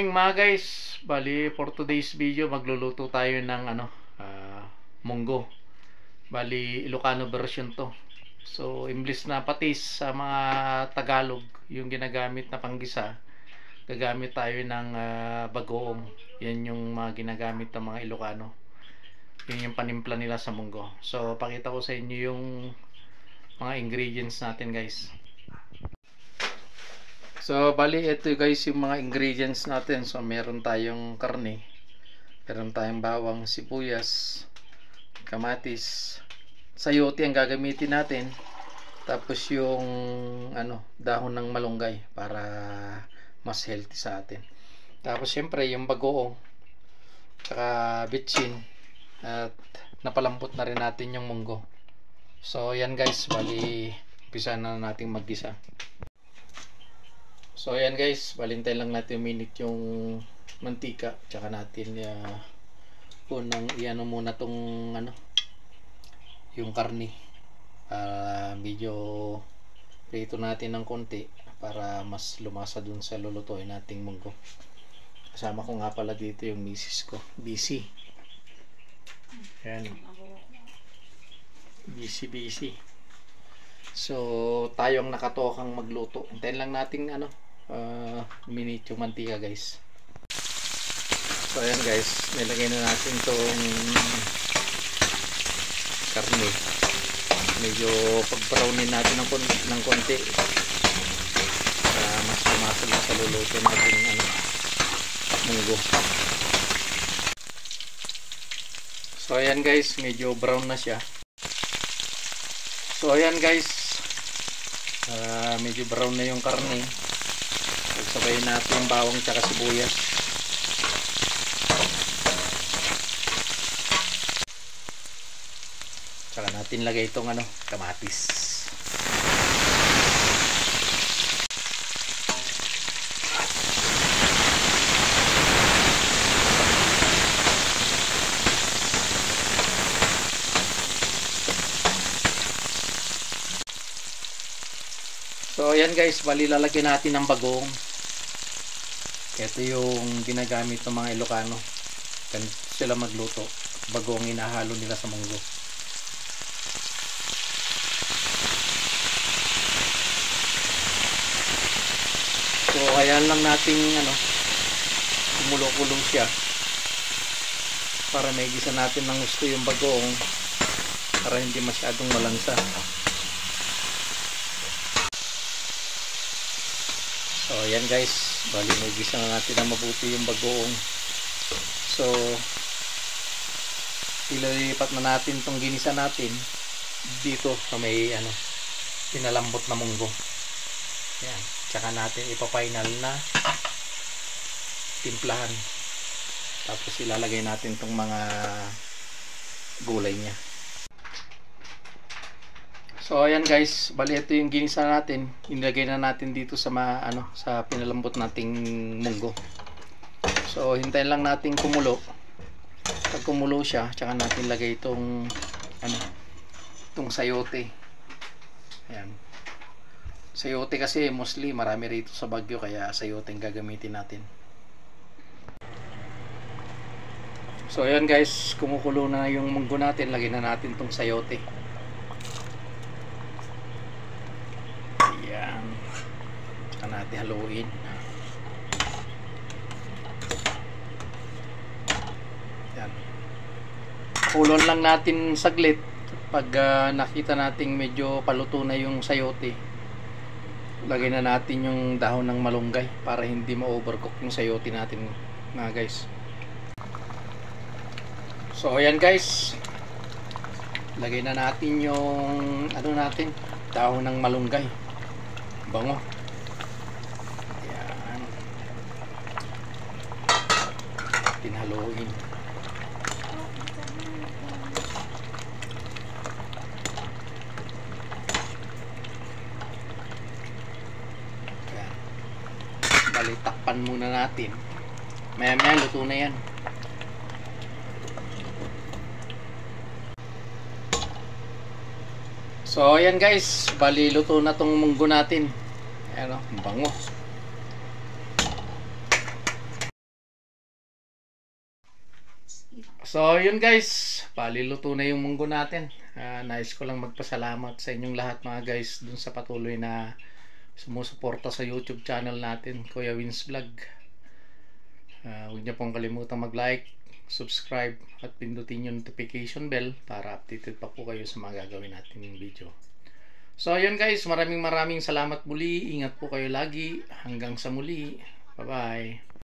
morning mga guys. Bali for today's video magluluto tayo ng munggo. Bali Ilocano version to. So imbis na patis sa mga Tagalog yung ginagamit na panggisa, gagamit tayo ng bagoong. Yan yung mga ginagamit ng mga Ilocano. Yun yung panimpla nila sa munggo. So pakita ko sa inyo yung mga ingredients natin guys. So bali ito guys yung mga ingredients natin. So meron tayong karne, meron tayong bawang, sibuyas, kamatis, sayote ang gagamitin natin, tapos yung dahon ng malunggay para mas healthy sa atin. Tapos syempre yung bagoong, tsaka bitsin, at napalambot na rin natin yung munggo. So yan guys, bali umpisa na natin maggisa. So ayan guys, balintay lang natin minute yung mantika, tsaka natin unang iano muna tong yung karne. Medyo prito natin ng konti para mas lumasa dun sa lulutuin nating munggo. Kasama ko nga pala dito yung misis ko, busy. Ayan. Busy. So tayo ang nakatokang magluto. Hintayin lang natin minute yung mantika guys. So ayan guys, nilagay na natin tong karne. Medyo pag-brownin natin ng konti para mas lumasag sa luluto natin munggo. So ayan guys, medyo brown na siya. So ayan guys, medyo brown na yung karne. Pagsabayin natin yung bawang tsaka sibuyas. Tsaka natin lagay itong kamatis. So ayan guys, bali lalagyan natin ng bagong. Ito yung ginagamit ng mga Ilocano. Ganito sila magluto. Bagong inahalo nila sa munggo. So ayan lang natin kumulo-kulo siya para may gisa natin ng gusto yung bagong para hindi masyadong malansa. So ayan guys, bali may gisa na natin na mabuti yung bagoong. So ililipat na natin tong ginisa natin dito sa may pinalambot na munggo. Ayan, tsaka natin ipa-final na timplahan. Tapos ilalagay natin tong mga gulay niya. So ayan guys, bali ito yung ginisa natin. Inilagay na natin dito sa sa pinalambot nating munggo. So hintayin lang natin kumulo. Pag kumulo siya, tsaka natin lagay itong itong sayote. Ayan. Sayote kasi mostly marami rito sa Baguio, kaya sayote ang gagamitin natin. So ayan guys, kumukulo na yung munggo natin. Lagyan na natin itong sayote. Ayan. Tsaka natin haluin. Ayan. Kulon lang natin saglit. Pag nakita nating medyo paluto na yung sayote, lagyan na natin yung dahon ng malunggay para hindi ma-overcook yung sayote natin mga guys. So ayan guys, lagay na natin yung dahon ng malunggay. Bango. Ayan. Tinhaluin. Ayan. Bali, takpan muna natin. Maya luto na yan. So ayan guys, bali luto na tong munggo natin. Ayan bango. So, yun guys, paliluto na yung munggo natin. Nais ko lang magpasalamat sa inyong lahat mga guys dun sa patuloy na sumusuporta sa YouTube channel natin, Kuya Wins Vlog. Huwag niyo pong kalimutang mag-like, subscribe at pindutin yung notification bell para updated pa po kayo sa mga gagawin natin video. So, yun guys, maraming salamat muli. Ingat po kayo lagi. Hanggang sa muli. Bye-bye.